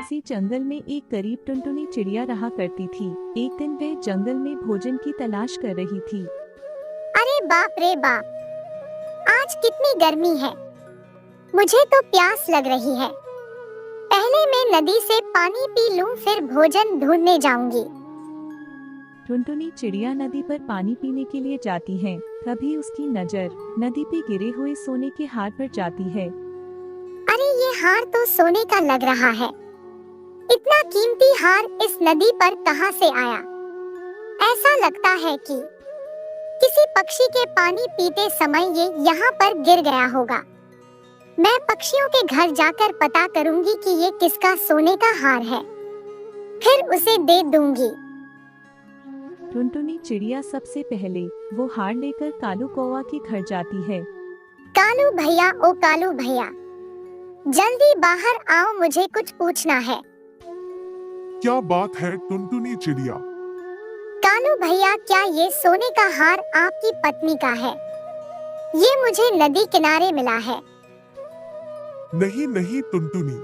किसी जंगल में एक गरीब टुनटुनी चिड़िया रहा करती थी। एक दिन वह जंगल में भोजन की तलाश कर रही थी। अरे बाप रे बाप, आज कितनी गर्मी है। मुझे तो प्यास लग रही है। पहले मैं नदी से पानी पी लूं, फिर भोजन ढूंढने जाऊंगी। टुनटुनी चिड़िया नदी पर पानी पीने के लिए जाती है। तभी उसकी नजर नदी पे गिरे हुए सोने के हार पर जाती है। अरे ये हार तो सोने का लग रहा है। इतना कीमती हार इस नदी पर कहां से आया? ऐसा लगता है कि किसी पक्षी के पानी पीते समय ये यहाँ पर गिर गया होगा। मैं पक्षियों के घर जाकर पता करूंगी कि ये किसका सोने का हार है, फिर उसे दे दूंगी। टुनटुनी चिड़िया सबसे पहले वो हार लेकर कालू कौवा के घर जाती है। कालू भैया, ओ कालू भैया, जल्दी बाहर आओ, मुझे कुछ पूछना है। क्या बात है टुनटुनी चिड़िया? कालू भैया, क्या ये सोने का हार आपकी पत्नी का है? ये मुझे नदी किनारे मिला है। नहीं नहीं टुनटुनी,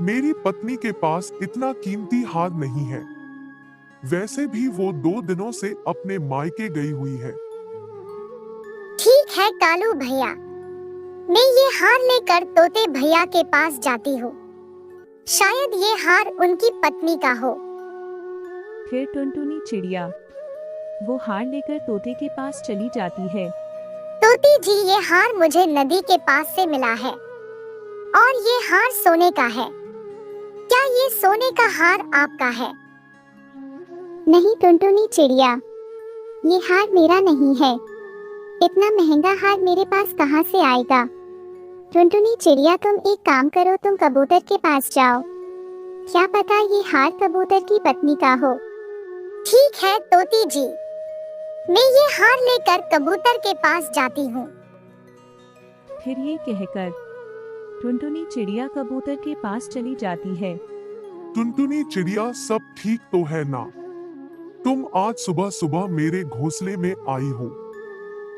मेरी पत्नी के पास इतना कीमती हार नहीं है। वैसे भी वो 2 दिनों से अपने मायके गई हुई है। ठीक है कालू भैया, मैं ये हार लेकर तोते भैया के पास जाती हूँ। शायद ये हार उनकी पत्नी का हो। फिर टुनटुनी चिड़िया वो हार लेकर तोते के पास चली जाती है। तोती जी, ये हार मुझे नदी के पास से मिला है और ये हार सोने का है। क्या ये सोने का हार आपका है? नहीं टुनटुनी चिड़िया, ये हार मेरा नहीं है। इतना महंगा हार मेरे पास कहाँ से आएगा? टुनटुनी चिड़िया, तुम एक काम करो, तुम कबूतर के पास जाओ। क्या पता ये हार कबूतर की पत्नी का हो। ठीक है तोती जी, मैं ये हार लेकर कबूतर के पास जाती हूँ। फिर ये कहकर टुनटुनी चिड़िया कबूतर के पास चली जाती है। टुनटुनी चिड़िया, सब ठीक तो है ना? तुम आज सुबह सुबह मेरे घोंसले में आई हो,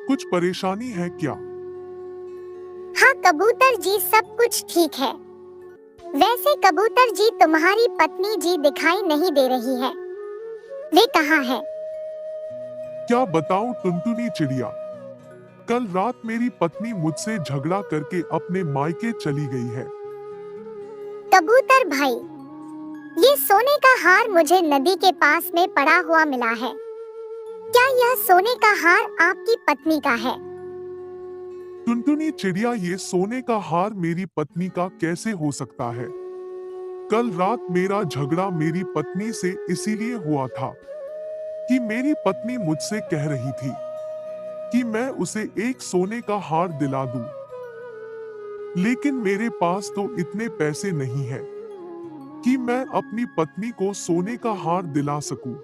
कुछ परेशानी है क्या? हाँ कबूतर जी, सब कुछ ठीक है। वैसे कबूतर जी, तुम्हारी पत्नी जी दिखाई नहीं दे रही है, वे कहाँ है? क्या बताऊं टुनटुनी चिड़िया, कल रात मेरी पत्नी मुझसे झगड़ा करके अपने मायके चली गई है। कबूतर भाई, ये सोने का हार मुझे नदी के पास में पड़ा हुआ मिला है। क्या यह सोने का हार आपकी पत्नी का है? टुनटुनी चिड़िया, ये सोने का हार मेरी पत्नी का कैसे हो सकता है? कल रात मेरा झगड़ा मेरी पत्नी से इसीलिए हुआ था कि मेरी पत्नी मुझसे कह रही थी कि मैं उसे एक सोने का हार दिला दूं, लेकिन मेरे पास तो इतने पैसे नहीं है कि मैं अपनी पत्नी को सोने का हार दिला सकूं।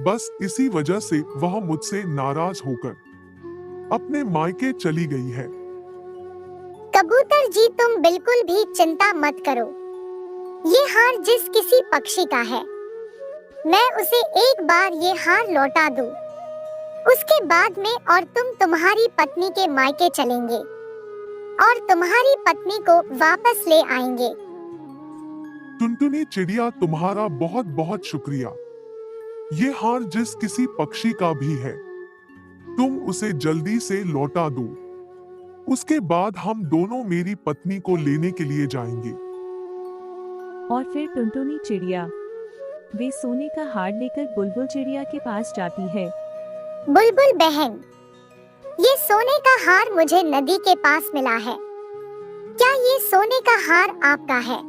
बस इसी वजह से वह मुझसे नाराज होकर अपने मायके चली गई है। कबूतर जी, तुम बिल्कुल भी चिंता मत करो। ये हार जिस किसी पक्षी का है, मैं उसे एक बार ये हार लौटा दूं, उसके बाद में और तुम तुम्हारी पत्नी के मायके चलेंगे और तुम्हारी पत्नी को वापस ले आएंगे। टुनटुनी चिड़िया, तुम्हारा बहुत बहुत शुक्रिया। ये हार जिस किसी पक्षी का भी है, तुम उसे जल्दी से लौटा दो। उसके बाद हम दोनों मेरी पत्नी को लेने के लिए जाएंगे। और फिर टुनटुनी चिड़िया वे सोने का हार लेकर बुलबुल चिड़िया के पास जाती है। बुलबुल बहन, ये सोने का हार मुझे नदी के पास मिला है। क्या ये सोने का हार आपका है?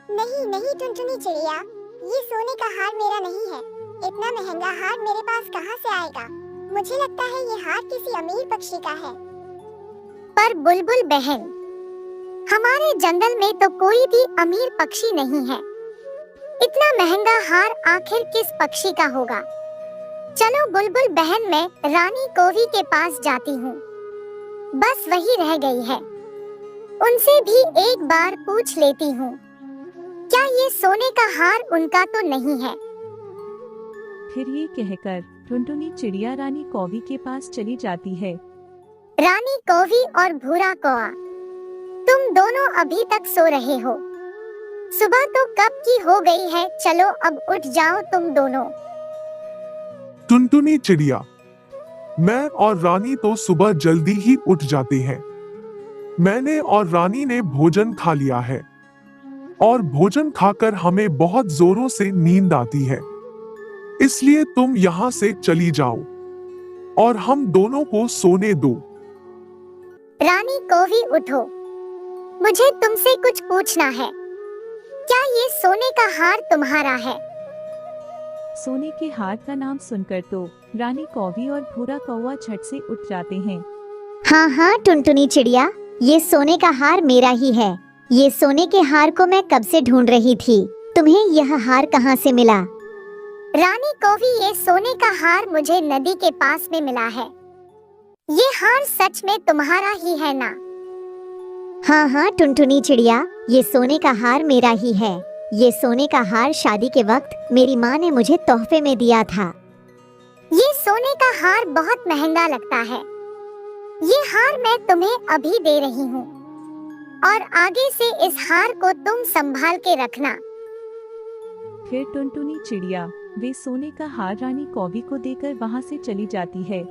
नहीं नहीं टुनटुनी चिड़िया, ये सोने का हार मेरा नहीं है। इतना महंगा हार मेरे पास कहाँ से आएगा? मुझे लगता है ये हार किसी अमीर पक्षी का है। पर बुलबुल बहन, हमारे जंगल में तो कोई भी अमीर पक्षी नहीं है। इतना महंगा हार आखिर किस पक्षी का होगा? चलो बुलबुल बहन, मैं रानी कोवी के पास जाती हूँ। बस वही रह गई है, उनसे भी एक बार पूछ लेती हूँ, क्या ये सोने का हार उनका तो नहीं है? फिर ये कहकर टुनटुनी चिड़िया रानी कौवी के पास चली जाती है। रानी कौवी और भूरा कौवा, तुम दोनों अभी तक सो रहे हो। सुबह तो कब की हो गई है, चलो अब उठ जाओ तुम दोनों। टुनटुनी चिड़िया, मैं और रानी तो सुबह जल्दी ही उठ जाते हैं। मैंने और रानी ने भोजन खा लिया है और भोजन खाकर हमें बहुत जोरों से नींद आती है, इसलिए तुम यहाँ से चली जाओ और हम दोनों को सोने दो। रानी कौवी उठो, मुझे तुमसे कुछ पूछना है। क्या ये सोने का हार तुम्हारा है? सोने के हार का नाम सुनकर तो रानी कौवी और भूरा कौवा झट से उठ जाते हैं। हाँ हाँ टुनटुनी चिड़िया, ये सोने का हार मेरा ही है। ये सोने के हार को मैं कब से ढूंढ रही थी। तुम्हें यह हार कहाँ से मिला? रानी कौवी, ये सोने का हार मुझे नदी के पास में मिला है। ये हार सच में तुम्हारा ही है ना? हाँ हाँ टुनटुनी चिड़िया, ये सोने का हार मेरा ही है। ये सोने का हार शादी के वक्त मेरी माँ ने मुझे तोहफे में दिया था। ये सोने का हार बहुत महंगा लगता है। ये हार मैं तुम्हें अभी दे रही हूँ और आगे से इस हार को तुम संभाल के रखना। फिर टुनटुनी चिड़िया वे सोने का हार रानी कौवी को देकर वहाँ से चली जाती है।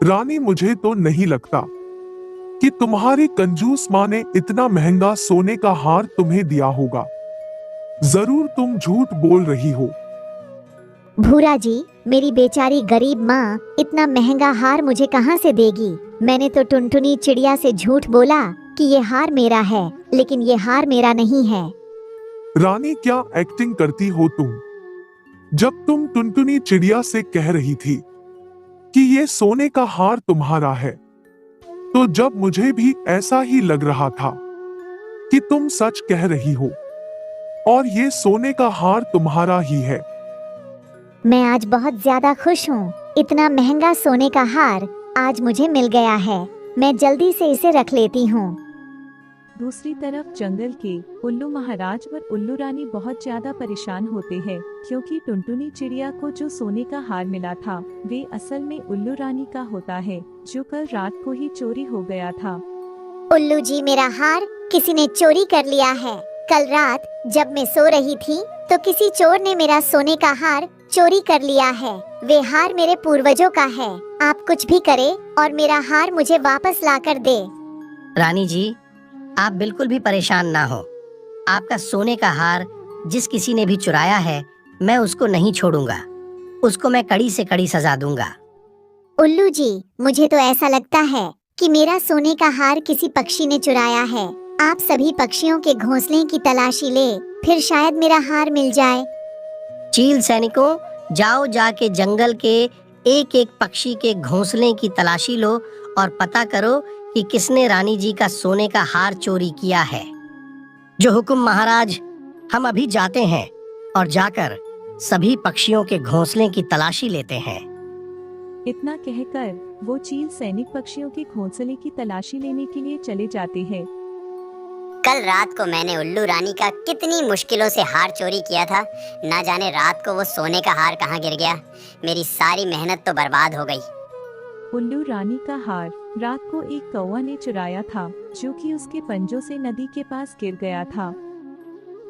रानी, मुझे तो नहीं लगता कि तुम्हारी कंजूस माँ ने इतना महंगा सोने का हार तुम्हें दिया होगा। जरूर तुम झूठ बोल रही हो। भूरा जी, मेरी बेचारी गरीब माँ इतना महंगा हार मुझे कहाँ से देगी? मैंने तो टुनटुनी चिड़िया से झूठ बोला कि ये हार मेरा है, लेकिन ये हार मेरा नहीं है। रानी, क्या एक्टिंग करती हो तुम? जब तुम टुनटुनी चिड़िया से कह रही थी कि ये सोने का हार तुम्हारा है, तो जब मुझे भी ऐसा ही लग रहा था कि तुम सच कह रही हो और ये सोने का हार तुम्हारा ही है। मैं आज बहुत ज्यादा खुश हूँ। इतना महंगा सोने का हार आज मुझे मिल गया है। मैं जल्दी से इसे रख लेती हूँ। दूसरी तरफ जंगल के उल्लू महाराज और उल्लू रानी बहुत ज्यादा परेशान होते हैं, क्योंकि टुनटुनी चिड़िया को जो सोने का हार मिला था वे असल में उल्लू रानी का होता है, जो कल रात को ही चोरी हो गया था। उल्लू जी, मेरा हार किसी ने चोरी कर लिया है। कल रात जब मैं सो रही थी तो किसी चोर ने मेरा सोने का हार चोरी कर लिया है। वे हार मेरे पूर्वजों का है। आप कुछ भी करें और मेरा हार मुझे वापस लाकर दे। रानी जी, आप बिल्कुल भी परेशान ना हो। आपका सोने का हार जिस किसी ने भी चुराया है, मैं उसको नहीं छोड़ूंगा। उसको मैं कड़ी से कड़ी सजा दूंगा। उल्लू जी, मुझे तो ऐसा लगता है कि मेरा सोने का हार किसी पक्षी ने चुराया है। आप सभी पक्षियों के घोंसले की तलाशी ले, फिर शायद मेरा हार मिल जाए। चील सैनिकों, जाओ जाके जंगल के एक एक पक्षी के घोंसले की तलाशी लो और पता करो कि किसने रानी जी का सोने का हार चोरी किया है। जो हुक्म महाराज, हम अभी जाते हैं और जाकर सभी पक्षियों के घोंसले की तलाशी लेते हैं। इतना कहकर वो चील सैनिक पक्षियों के घोंसले की तलाशी लेने के लिए चले जाते हैं। कल रात को मैंने उल्लू रानी का कितनी मुश्किलों से हार चोरी किया था। ना जाने रात को वो सोने का हार कहाँ गिर गया। मेरी सारी मेहनत तो बर्बाद हो गई। उल्लू रानी का हार रात को एक कौवा ने चुराया था, जो कि उसके पंजों से नदी के पास गिर गया था।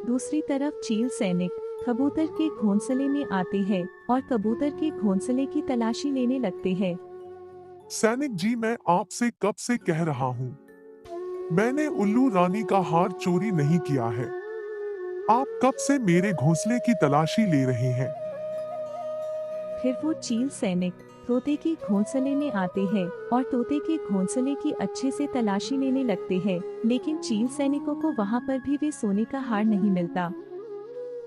दूसरी तरफ चील सैनिक कबूतर के घोंसले में आते हैं और कबूतर के घोंसले की तलाशी लेने लगते हैं। सैनिक जी, मैं आपसे कब से कह रहा हूँ, मैंने उल्लू रानी का हार चोरी नहीं किया है। आप कब से मेरे घोंसले की तलाशी ले रहे हैं? फिर वो चील सैनिक तोते के घोंसले में आते हैं और तोते के घोंसले की अच्छे से तलाशी लेने लगते हैं, लेकिन चील सैनिकों को वहाँ पर भी वे सोने का हार नहीं मिलता।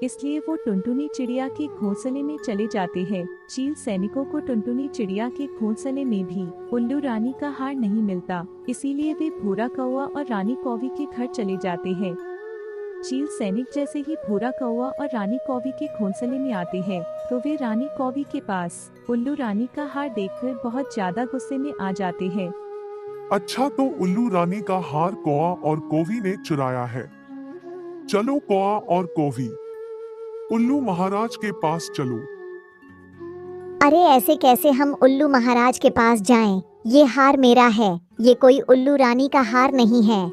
इसलिए वो टुनटुनी चिड़िया के घोंसले में चले जाते हैं। चील सैनिकों को टुनटुनी चिड़िया के घोंसले में भी उल्लू रानी का हार नहीं मिलता, इसीलिए वे भूरा कौवा और रानी कौवी के घर चले जाते हैं। चील सैनिक जैसे ही भूरा कौवा और रानी कौवी के घोंसले में आते हैं, तो वे रानी कौवी के पास उल्लू रानी का हार देखकर बहुत ज्यादा गुस्से में आ जाते हैं। अच्छा, तो उल्लू रानी का हार कौवा और कौवी ने चुराया है। चलो कौवा और कौवी, उल्लू महाराज के पास चलो। अरे ऐसे कैसे हम उल्लू महाराज के पास जाएं? ये हार मेरा है, ये कोई उल्लू रानी का हार नहीं है।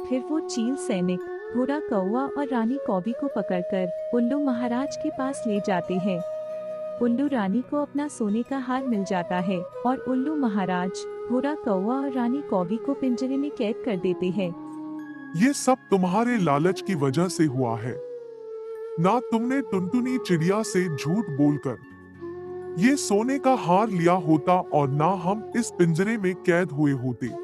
फिर वो चील सैनिक भूरा कौवा और रानी कौवी को पकड़कर उल्लू महाराज के पास ले जाते हैं। उल्लू रानी को अपना सोने का हार मिल जाता है और उल्लू महाराज भूरा कौवा और रानी कौवी को पिंजरे में कैद कर देते हैं। ये सब तुम्हारे लालच की वजह से हुआ है। ना तुमने टुनटुनी चिड़िया से झूठ बोलकर ये सोने का हार लिया होता और ना हम इस पिंजरे में कैद हुए होते।